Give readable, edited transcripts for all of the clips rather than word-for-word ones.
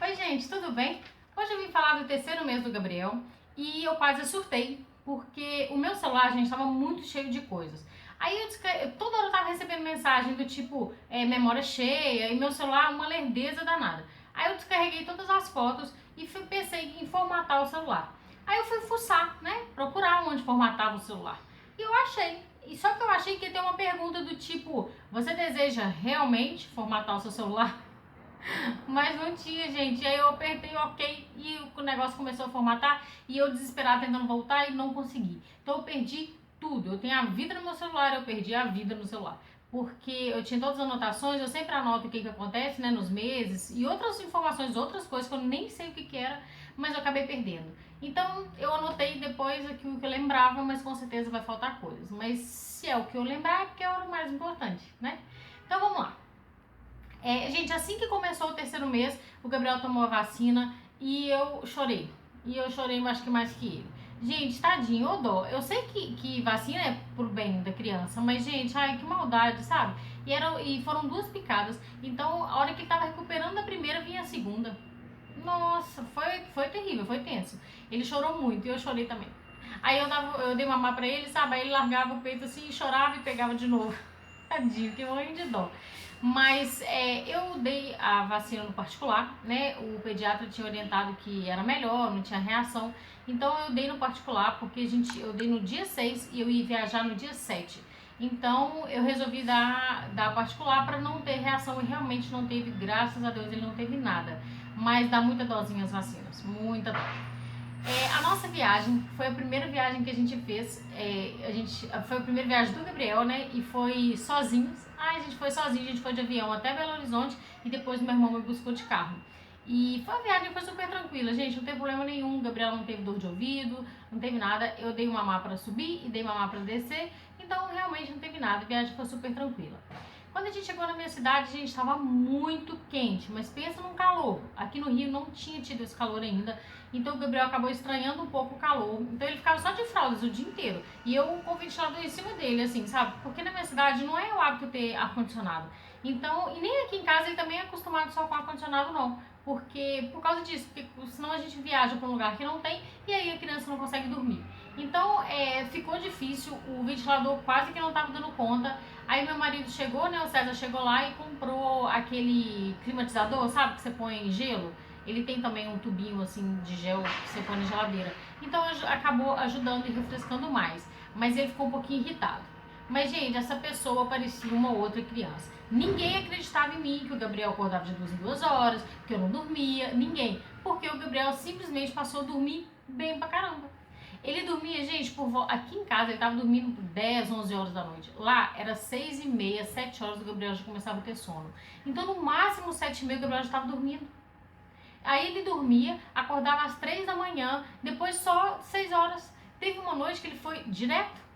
Oi, gente, tudo bem? Hoje eu vim falar do terceiro mês do Gabriel e eu quase surtei, porque o meu celular, gente, estava muito cheio de coisas. Aí toda hora eu tava recebendo mensagem do tipo, memória cheia, e meu celular uma lerdeza danada. Aí eu descarreguei todas as fotos e pensei em formatar o celular. Aí eu fui fuçar, né? Procurar onde formatava o celular. E eu achei. E só que eu achei que ia ter uma pergunta do tipo, você deseja realmente formatar o seu celular? Mas não tinha, gente. Aí eu apertei OK e o negócio começou a formatar e eu desesperada tentando voltar e não consegui. Então eu perdi tudo. Eu tenho a vida no meu celular, eu perdi a vida no celular. Porque eu tinha todas as anotações, eu sempre anoto o que acontece, né, nos meses e outras informações, outras coisas que eu nem sei o que era, mas eu acabei perdendo. Então eu anotei depois aquilo que eu lembrava, mas com certeza vai faltar coisas. Mas se é o que eu lembrar, é porque é o mais importante, né? Então vamos lá. Gente, assim que começou o terceiro mês, o Gabriel tomou a vacina e eu chorei. E eu chorei, acho que mais que ele. Gente, tadinho, ô dó. Eu sei que vacina é pro bem da criança, mas, gente, ai, que maldade, sabe? E foram duas picadas. Então, a hora que ele tava recuperando da primeira, vinha a segunda. Nossa, foi terrível, foi tenso. Ele chorou muito e eu chorei também. Aí eu dei mamar pra ele, sabe? Aí ele largava o peito assim, chorava e pegava de novo. Tadinho, que morrendo de dó. Mas eu dei a vacina no particular, né? O pediatra tinha orientado que era melhor, não tinha reação. Então eu dei no particular, porque eu dei no dia 6 e eu ia viajar no dia 7. Então eu resolvi dar particular para não ter reação e realmente não teve, graças a Deus ele não teve nada. Mas dá muita dosinha as vacinas, muita dó. A nossa viagem foi a primeira viagem que a gente fez. Foi a primeira viagem do Gabriel, né? E foi sozinhos. A gente foi sozinho, a gente foi de avião até Belo Horizonte e depois meu irmão me buscou de carro. E foi a viagem foi super tranquila, gente, não teve problema nenhum. O Gabriel não teve dor de ouvido, não teve nada. Eu dei uma mamar para subir e dei uma mamar para descer, então realmente não teve nada. A viagem foi super tranquila. Quando a gente chegou na minha cidade, a gente estava muito quente, mas pensa num calor. Aqui no Rio não tinha tido esse calor ainda, então o Gabriel acabou estranhando um pouco o calor. Então ele ficava só de fraldas o dia inteiro. E eu com o ventilador em cima dele, assim, sabe? Porque na minha cidade não é o hábito ter ar-condicionado. Então, e nem aqui em casa ele também é acostumado só com ar-condicionado, não. Porque, por causa disso, porque senão a gente viaja para um lugar que não tem e aí a criança não consegue dormir. Então, ficou difícil, o ventilador quase que não estava dando conta. Aí meu marido chegou, né, o César chegou lá e comprou aquele climatizador, sabe, que você põe gelo. Ele tem também um tubinho assim de gel que você põe na geladeira. Então acabou ajudando e refrescando mais. Mas ele ficou um pouquinho irritado. Mas, gente, essa pessoa parecia uma outra criança. Ninguém acreditava em mim que o Gabriel acordava de 2 em 2 horas, que eu não dormia, ninguém. Porque o Gabriel simplesmente passou a dormir bem pra caramba. Ele dormia, gente, aqui em casa ele tava dormindo por 10, 11 horas da noite. Lá era 6h30, 7 horas, o Gabriel já começava a ter sono. Então, no máximo 7h30, o Gabriel já estava dormindo. Aí ele dormia, acordava às 3 da manhã, depois só 6 horas. Teve uma noite que ele foi direto.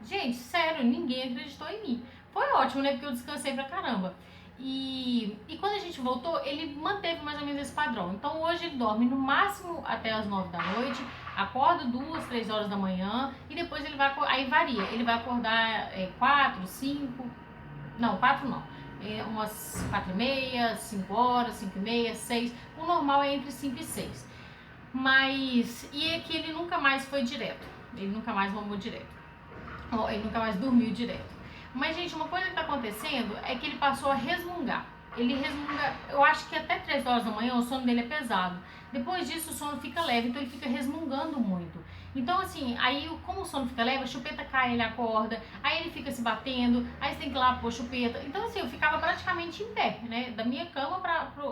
Gente, sério, ninguém acreditou em mim. Foi ótimo, né? Porque eu descansei pra caramba. E quando a gente voltou, ele manteve mais ou menos esse padrão. Então hoje ele dorme no máximo até as 9 da noite, acorda 2, 3 horas da manhã e depois ele vai. Aí varia, ele vai acordar 4, 5. Não, 4 não. Umas 4h30, 5 horas, 5h30, 6. O normal é entre 5 e 6. Mas. E é que ele nunca mais foi direto. Ele nunca mais mamou direto. Ele nunca mais dormiu direto. Mas, gente, uma coisa que tá acontecendo é que ele passou a resmungar. Ele resmunga, eu acho que até 3 horas da manhã o sono dele é pesado. Depois disso o sono fica leve, então ele fica resmungando muito. Então, assim, aí como o sono fica leve, a chupeta cai, ele acorda, aí ele fica se batendo, aí você tem que ir lá pôr chupeta. Então, assim, eu ficava praticamente em pé, né? Da minha cama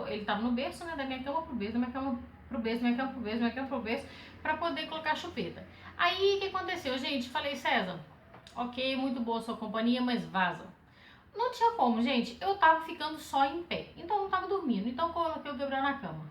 ele tava no berço, né? Da minha cama pro berço, da minha cama pro berço, da minha cama pro berço, da minha cama pro berço, pra poder colocar a chupeta. Aí, o que aconteceu, gente? Falei, César, ok, muito boa a sua companhia, mas vaza. Não tinha como, gente. Eu tava ficando só em pé. Então eu não tava dormindo. Então eu coloquei o Gabriel na cama.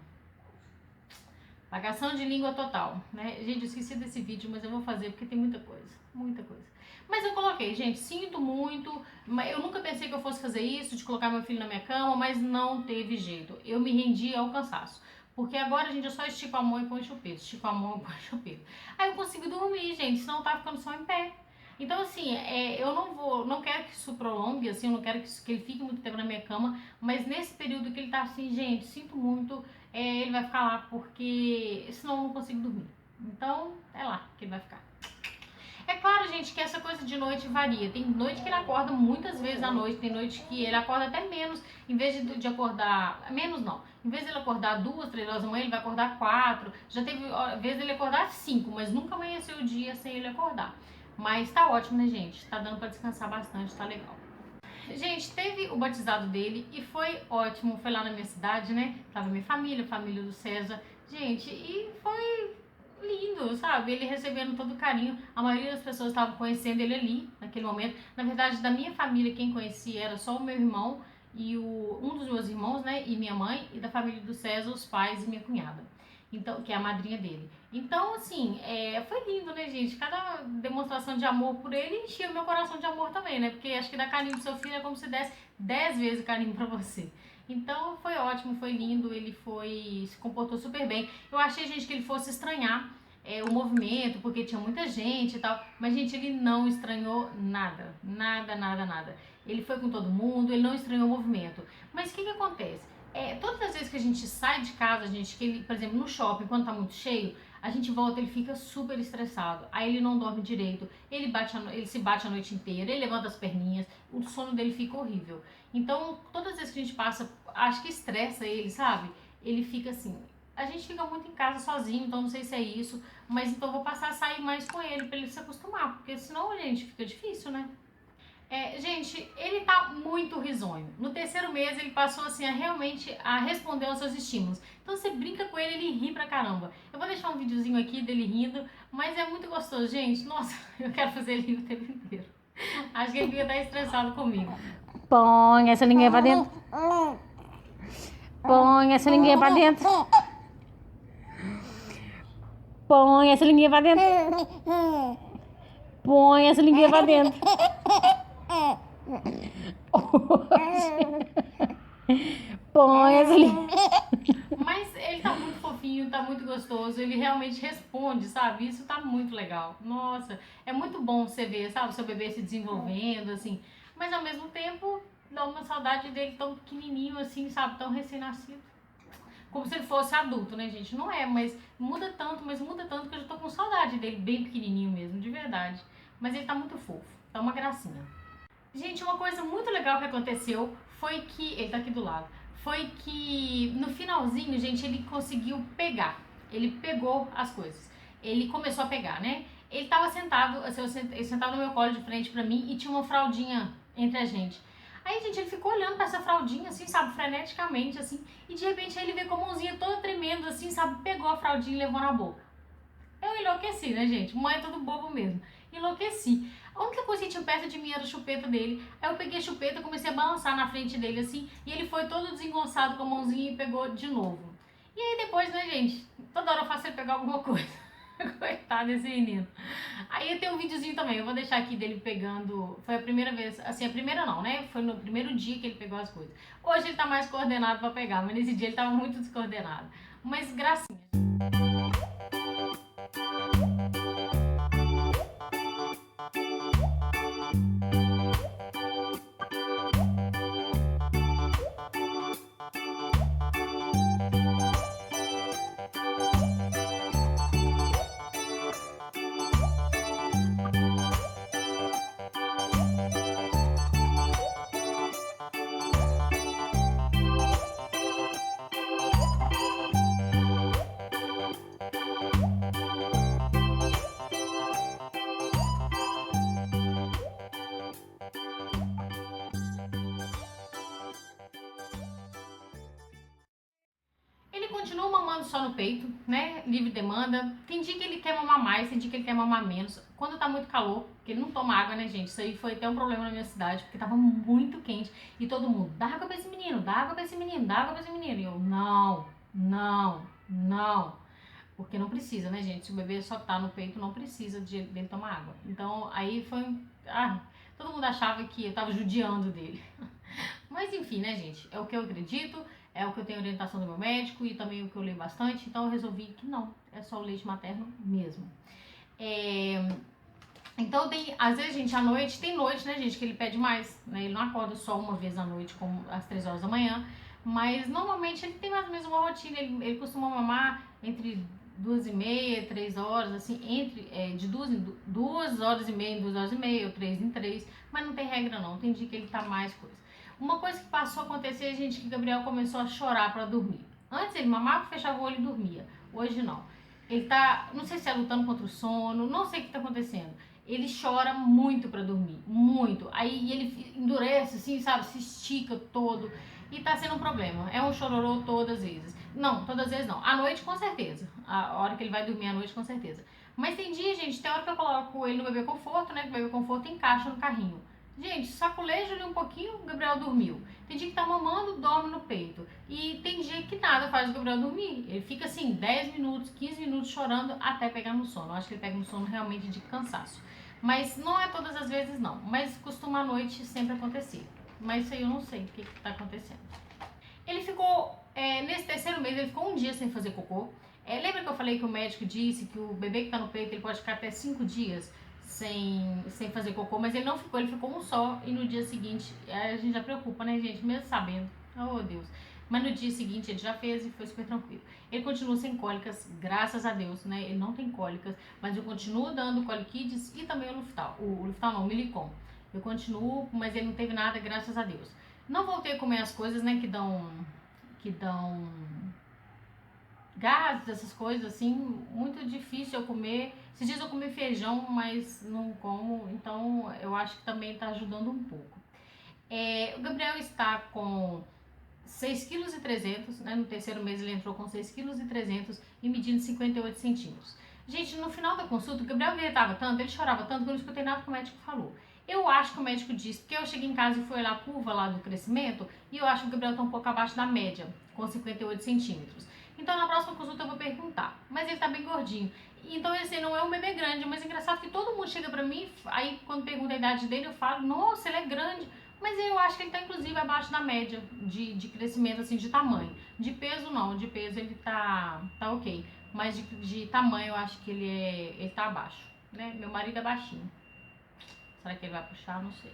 Pagação de língua total, né? Gente, eu esqueci desse vídeo, mas eu vou fazer porque tem muita coisa. Muita coisa. Mas eu coloquei, gente, sinto muito. Eu nunca pensei que eu fosse fazer isso, de colocar meu filho na minha cama, mas não teve jeito. Eu me rendi ao cansaço. Porque agora, gente, eu só estico a mão e põe chupeta. Estico a mão e põe chupeta. Aí eu consigo dormir, gente, senão eu tava ficando só em pé. Então, assim, eu não quero que isso prolongue, assim, eu não quero que ele fique muito tempo na minha cama, mas nesse período que ele tá assim, gente, sinto muito, ele vai vai ficar lá, porque senão eu não consigo dormir. Então, é lá que ele vai ficar. É claro, gente, que essa coisa de noite varia. Tem noite que ele acorda muitas vezes à noite, tem noite que ele acorda até menos, em vez de acordar... Menos não. Em vez de ele acordar 2, 3 horas da manhã, ele vai acordar 4. Já teve vez dele acordar 5, mas nunca amanheceu o dia sem ele acordar. Mas tá ótimo, né, gente? Tá dando pra descansar bastante, tá legal. Gente, teve o batizado dele e foi ótimo. Foi lá na minha cidade, né? Tava minha família, família do César. Gente, e foi lindo, sabe? Ele recebendo todo o carinho. A maioria das pessoas estavam conhecendo ele ali, naquele momento. Na verdade, da minha família, quem conhecia era só o meu irmão e um dos meus irmãos, né? E minha mãe. E da família do César, os pais e minha cunhada. Então, que é a madrinha dele. Então, assim, foi lindo, né, gente? Cada demonstração de amor por ele enchia o meu coração de amor também, né? Porque acho que dar carinho pro seu filho é como se desse 10 vezes o carinho pra você. Então, foi ótimo, foi lindo, ele se comportou super bem. Eu achei, gente, que ele fosse estranhar o movimento, porque tinha muita gente e tal. Mas, gente, ele não estranhou nada. Nada, nada, nada. Ele foi com todo mundo, ele não estranhou o movimento. Mas o que acontece? Todas as vezes que a gente sai de casa, por exemplo, no shopping, quando tá muito cheio, a gente volta, ele fica super estressado. Aí ele não dorme direito, ele se bate a noite inteira, ele levanta as perninhas, o sono dele fica horrível. Então, todas as vezes que a gente passa, acho que estressa ele, sabe? Ele fica assim. A gente fica muito em casa sozinho, então não sei se é isso, mas então eu vou passar a sair mais com ele pra ele se acostumar, porque senão, gente, fica difícil, né? Gente, ele tá muito risonho. No terceiro mês ele passou assim realmente a responder aos seus estímulos. Então você brinca com ele, ele ri pra caramba. Eu vou deixar um videozinho aqui dele rindo, mas é muito gostoso, gente. Nossa, eu quero fazer ele rir o tempo inteiro. Acho que ele fica estar estressado comigo. Põe essa linguinha pra dentro. Põe essa linguinha pra dentro. Põe essa linguinha pra dentro. Põe essa linguinha pra dentro. Põe essa linguinha. Mas ele tá muito fofinho, tá muito gostoso, ele realmente responde, sabe? Isso tá muito legal. Nossa, é muito bom você ver, sabe, o seu bebê se desenvolvendo, assim. Mas ao mesmo tempo, dá uma saudade dele tão pequenininho, assim, sabe? Tão recém-nascido. Como se ele fosse adulto, né, gente? Não é, mas muda tanto que eu já tô com saudade dele, bem pequenininho mesmo, de verdade. Mas ele tá muito fofo, tá uma gracinha. Gente, uma coisa muito legal que aconteceu foi que... Ele tá aqui do lado. Foi que no finalzinho, gente, ele conseguiu pegar. Ele pegou as coisas. Ele começou a pegar, né? Ele tava sentado, assim, ele sentado no meu colo de frente pra mim e tinha uma fraldinha entre a gente. Aí, gente, ele ficou olhando pra essa fraldinha, assim, sabe, freneticamente, assim. E de repente ele veio com a mãozinha toda tremendo, assim, sabe, pegou a fraldinha e levou na boca. Eu enlouqueci, né, gente? Mãe é tudo bobo mesmo. Enlouqueci. A única coisa que tinha perto de mim era a chupeta dele. Aí eu peguei a chupeta, comecei a balançar na frente dele, assim. E ele foi todo desengonçado com a mãozinha e pegou de novo. E aí depois, né, gente? Toda hora eu faço ele pegar alguma coisa. Coitado desse menino. Aí tem um videozinho também, eu vou deixar aqui dele pegando. Foi a primeira vez, assim, a primeira não, né? Foi no primeiro dia que ele pegou as coisas. Hoje ele tá mais coordenado pra pegar, mas nesse dia ele tava muito descoordenado. Mas gracinha. Ele continua mamando só no peito, né? Livre demanda. Tem dia que ele quer mamar mais, tem dia que ele quer mamar menos. Quando tá muito calor, porque ele não toma água, né, gente? Isso aí foi até um problema na minha cidade, porque tava muito quente. E todo mundo, dá água pra esse menino, dá água pra esse menino, dá água pra esse menino. E eu, não, não, não. Porque não precisa, né, gente? Se o bebê só tá no peito, não precisa dele tomar água. Então, aí foi... todo mundo achava que eu tava judiando dele. Mas enfim, né, gente? É o que eu acredito, é o que eu tenho orientação do meu médico e também o que eu leio bastante. Então eu resolvi que não, é só o leite materno mesmo. Então às vezes, gente, à noite, tem noite, né, gente, que ele pede mais, né? Ele não acorda só uma vez à noite, como às 3 horas da manhã. Mas normalmente ele tem mais ou menos uma rotina, ele costuma mamar entre 2h30, 3 horas, assim, de 2 horas e meia em 2 horas e meia, ou 3 em 3, mas não tem regra não, tem dia que ele tá mais coisa. Uma coisa que passou a acontecer, gente, que o Gabriel começou a chorar pra dormir. Antes ele mamava, fechava o olho e dormia, hoje não. Ele tá, não sei se é lutando contra o sono, não sei o que tá acontecendo. Ele chora muito pra dormir, muito. Aí ele endurece, assim, sabe, se estica todo. E tá sendo um problema. É um chororô todas as vezes. Não, todas as vezes não. À noite, com certeza. A hora que ele vai dormir à noite, com certeza. Mas tem dia, gente, tem hora que eu coloco ele no bebê conforto, né? Que o bebê conforto encaixa no carrinho. Gente, saculejo ele um pouquinho, o Gabriel dormiu. Tem dia que tá mamando, dorme no peito. E tem dia que nada faz o Gabriel dormir. Ele fica assim, 10 minutos, 15 minutos chorando até pegar no sono. Eu acho que ele pega no sono realmente de cansaço. Mas não é todas as vezes não. Mas costuma à noite sempre acontecer. Mas isso aí eu não sei o que tá acontecendo. Ele ficou, nesse terceiro mês, ele ficou um dia sem fazer cocô. Lembra que eu falei que o médico disse que o bebê que tá no peito, ele pode ficar até 5 dias sem fazer cocô, mas ele não ficou, ele ficou um só, e no dia seguinte, a gente já preocupa, né, gente, mesmo sabendo, oh Deus, mas no dia seguinte ele já fez e foi super tranquilo. Ele continua sem cólicas, graças a Deus, né, ele não tem cólicas, mas eu continuo dando Colikids e também o Luftal, o Luftal não, o Milicon, eu continuo, mas ele não teve nada, graças a Deus. Não voltei a comer as coisas, né, que dão gases, essas coisas assim, muito difícil eu comer. Esses dias eu comi feijão, mas não como, então eu acho que também está ajudando um pouco. O Gabriel está com 6,3 kg, né? No terceiro mês ele entrou com 6,3 kg e medindo 58 centímetros. Gente, no final da consulta, o Gabriel gritava tanto, ele chorava tanto que eu não escutei nada que o médico falou. Eu acho que o médico disse, porque eu cheguei em casa e fui olhar a curva lá do crescimento, e eu acho que o Gabriel está um pouco abaixo da média, com 58 centímetros. Então na próxima consulta eu vou perguntar, mas ele tá bem gordinho. Então esse não é um bebê grande, mas é engraçado que todo mundo chega pra mim, aí quando pergunta a idade dele eu falo, nossa, ele é grande. Mas eu acho que ele tá inclusive abaixo da média de crescimento, assim, de tamanho. De peso não, de peso ele tá ok. Mas de tamanho eu acho que ele tá abaixo, né? Meu marido é baixinho. Será que ele vai puxar? Não sei.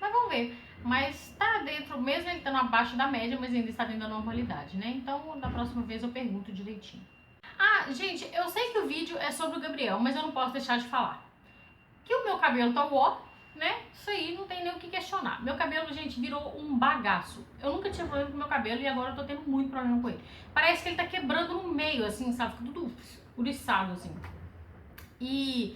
Mas vamos ver. Mas tá dentro, mesmo ele estando abaixo da média, mas ainda está dentro da normalidade, né? Então, da próxima vez eu pergunto direitinho. Ah, gente, eu sei que o vídeo é sobre o Gabriel, mas eu não posso deixar de falar. Que o meu cabelo tá uó, né? Isso aí não tem nem o que questionar. Meu cabelo, gente, virou um bagaço. Eu nunca tinha problema com meu cabelo e agora eu tô tendo muito problema com ele. Parece que ele tá quebrando no meio, assim, sabe? Fica tudo uriçado, assim. E,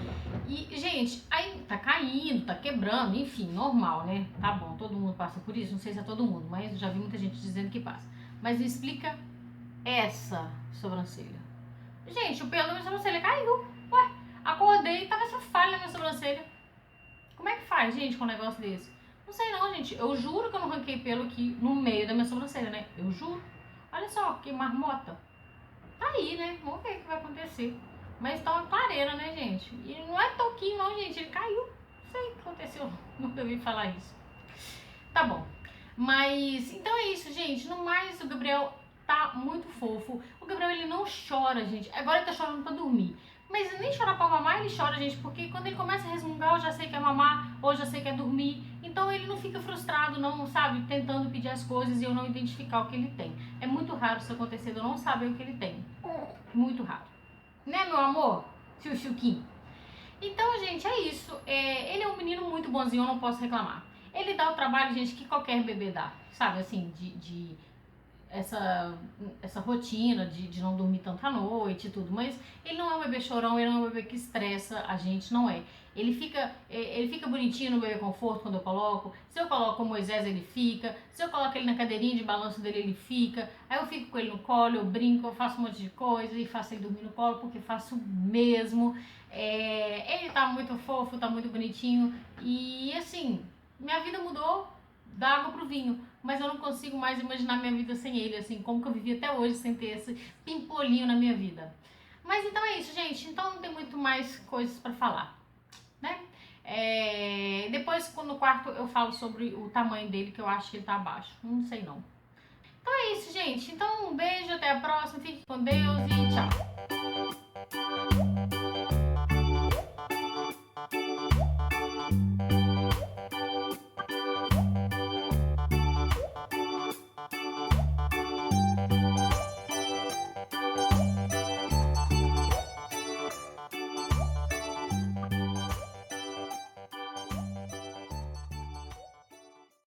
gente, aí tá caindo, tá quebrando, enfim, normal, né? Tá bom, todo mundo passa por isso, não sei se é todo mundo, mas já vi muita gente dizendo que passa. Mas me explica essa sobrancelha. Gente, o pelo da minha sobrancelha caiu. Ué, acordei e tava essa falha na minha sobrancelha. Como é que faz, gente, com um negócio desse? Não sei não, gente. Eu juro que eu não arranquei pelo aqui no meio da minha sobrancelha, né? Eu juro. Olha só, que marmota. Tá aí, né? Vamos ver o que vai acontecer. Mas tá uma clareira, né, gente? E não é toquinho, não, gente. Ele caiu. Não sei o que aconteceu. Nunca ouvi falar isso. Tá bom. Mas, então é isso, gente. No mais, o Gabriel tá muito fofo. O Gabriel, ele não chora, gente. Agora ele tá chorando pra dormir. Mas nem chorar pra mamar, ele chora, gente. Porque quando ele começa a resmungar, eu já sei que é mamar. Ou já sei que é dormir. Então ele não fica frustrado, não, sabe? Tentando pedir as coisas e eu não identificar o que ele tem. É muito raro isso acontecer, eu não saber o que ele tem. Muito raro. Né, meu amor? Chuchuquinho. Então, gente, é isso. Ele é um menino muito bonzinho, eu não posso reclamar. Ele dá o trabalho, gente, que qualquer bebê dá. Sabe, assim, essa rotina de não dormir tanta noite e tudo, mas ele não é um bebê chorão, ele não é um bebê que estressa a gente, não é. Ele fica bonitinho no bebê conforto quando eu coloco. Se eu coloco o Moisés, ele fica. Se eu coloco ele na cadeirinha de balanço dele, ele fica. Aí eu fico com ele no colo, eu brinco, eu faço um monte de coisa e faço ele dormir no colo, porque faço mesmo. Ele tá muito fofo, tá muito bonitinho. E assim, minha vida mudou da água pro vinho, mas eu não consigo mais imaginar minha vida sem ele, assim, como que eu vivi até hoje sem ter esse pimpolinho na minha vida. Mas então é isso, gente, então não tem muito mais coisas pra falar, né? Depois, no quarto, eu falo sobre o tamanho dele, que eu acho que ele tá abaixo, não sei não. Então é isso, gente, então um beijo, até a próxima, fique com Deus e tchau!